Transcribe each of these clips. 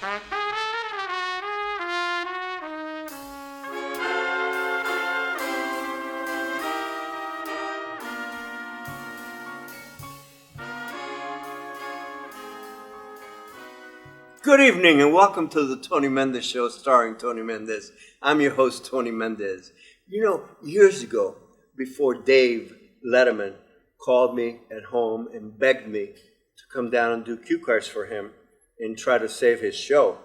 Good evening and welcome to the Tony Mendez Show starring Tony Mendez. I'm your host, Tony Mendez. You know, years ago, before Dave Letterman called me at home and begged me to come down and do cue cards for him and try to save his show,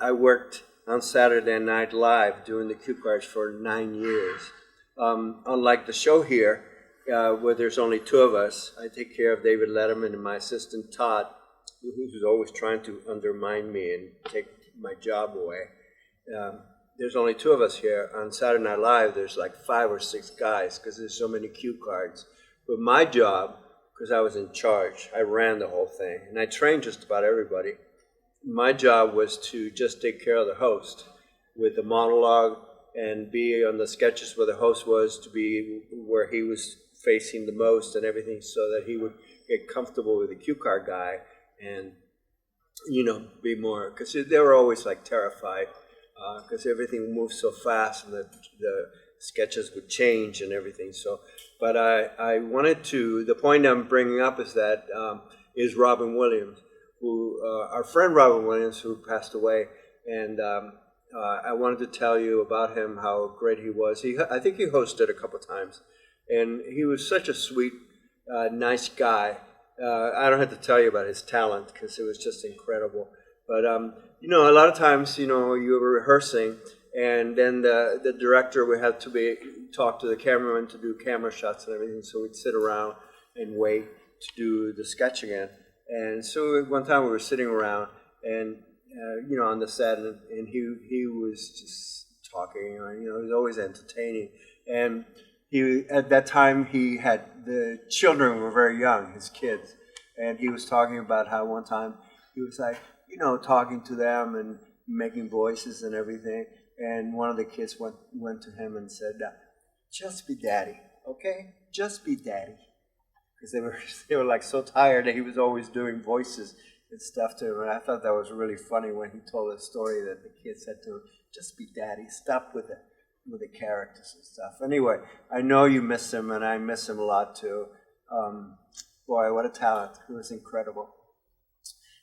I worked on Saturday Night Live doing the cue cards for 9 years. Unlike the show here, where there's only two of us, I take care of David Letterman and my assistant Todd, who's always trying to undermine me and take my job away. There's only two of us here. On Saturday Night Live, there's like 5 or 6 guys because there's so many cue cards. But my job, because I was in charge, I ran the whole thing, and I trained just about everybody. My job was to just take care of the host with the monologue and be on the sketches where the host was, to be where he was facing the most and everything, so that he would get comfortable with the cue card guy and, you know, be more, because they were always like terrified because everything moved so fast and the sketches would change and everything. So, but I wanted to, the point I'm bringing up is that is Robin Williams, who, our friend Robin Williams, who passed away, and I wanted to tell you about him, how great he was. I think he hosted a couple times, and he was such a sweet, nice guy. I don't have to tell you about his talent because it was just incredible. But, you know, a lot of times, you know, you were rehearsing and then the director would have to talk to the cameraman to do camera shots and everything. So we'd sit around and wait to do the sketch again. And so one time we were sitting around and, you know, on the set and he was just talking, you know, he was always entertaining. And at that time, the children were very young, his kids, and he was talking about how one time he was like, you know, talking to them and making voices and everything, and one of the kids went to him and said, just be daddy, okay? Just be daddy. Because they were like so tired that he was always doing voices and stuff to him, and I thought that was really funny when he told the story that the kid said to him, just be daddy, stop with it. With the characters and stuff. Anyway, I know you miss him, and I miss him a lot too. Boy, what a talent. He was incredible.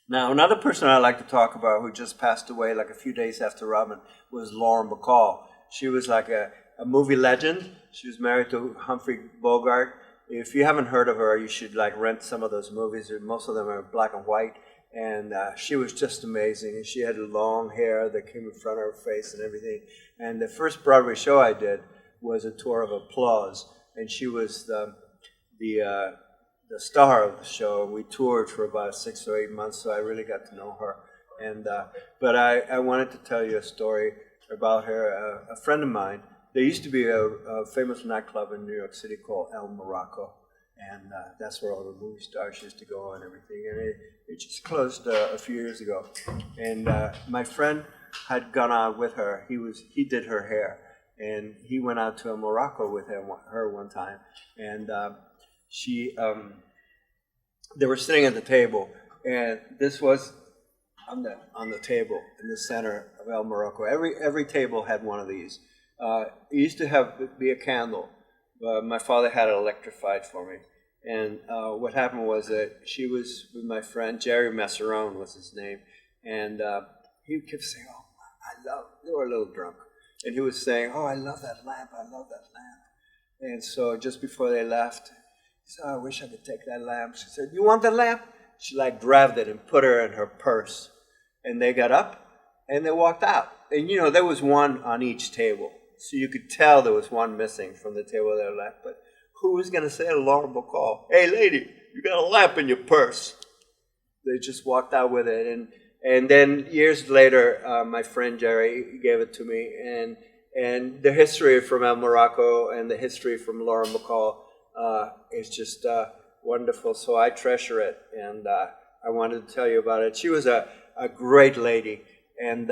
Now, another person I'd like to talk about who just passed away like a few days after Robin was Lauren Bacall. She was like a movie legend. She was married to Humphrey Bogart. If you haven't heard of her, you should like rent some of those movies. Most of them are black and white. And she was just amazing. She had long hair that came in front of her face and everything. And the first Broadway show I did was a tour of applause, and she was the star of the show. We toured for about 6 or 8 months, so I really got to know her. And but I wanted to tell you a story about her. A friend of mine. There used to be a famous nightclub in New York City called El Morocco. And that's where all the movie stars used to go and everything. And it just closed a few years ago. And my friend had gone out with her. He did her hair. And he went out to Morocco with her one time. And they were sitting at the table. And this was on the table in the center of El Morocco. Every table had one of these. It used to be a candle. My father had it electrified for me. And what happened was that she was with my friend, Jerry Masserone was his name. And he kept saying, they were a little drunk. And he was saying, oh, I love that lamp, I love that lamp. And so just before they left, he said, I wish I could take that lamp. She said, you want that lamp? She like grabbed it and put her in her purse. And they got up and they walked out. And you know, there was one on each table. So you could tell there was one missing from the table they left. But who was going to say to Lauren Bacall, hey, lady, you got a lamp in your purse? They just walked out with it. And then years later, my friend Jerry gave it to me. And the history from El Morocco and the history from Lauren Bacall is just wonderful. So I treasure it. And I wanted to tell you about it. She was a great lady. And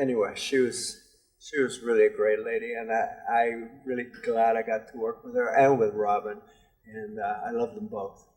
anyway, she was really a great lady, and I'm really glad I got to work with her and with Robin, and I love them both.